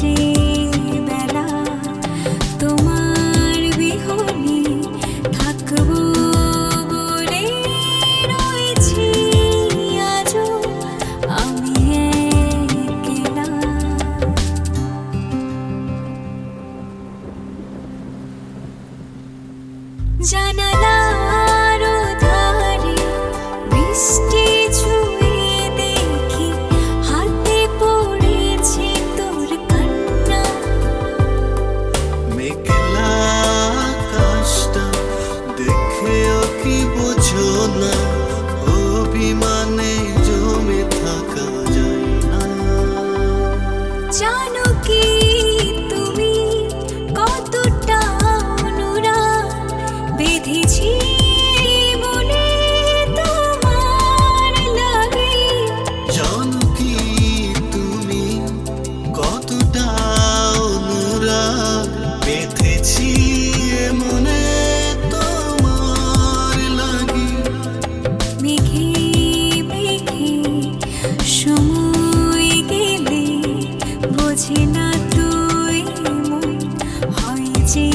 যে বেলা তোমার বিহনে থাকবো বলে রয়েছি আজও আমি একলা। জানালার ধারে বৃষ্টি ছুঁয়ে দেখি হাতে পড়েছে তোর কান্না। মেঘলা আকাশটা দেখেও কি বোঝো না, অভিমানে জমে থাকা যায় না। জানো কি তুমি কতটা অনুরাগ বেঁধেছি মনে তোমার লাগে। জানো কি তুমি কতটা অনুরাগ বেঁধেছি এ মনে তোমার লাগি। মেঘে মেঘে সময় গেলে বোঝে না তুই মন হয় যে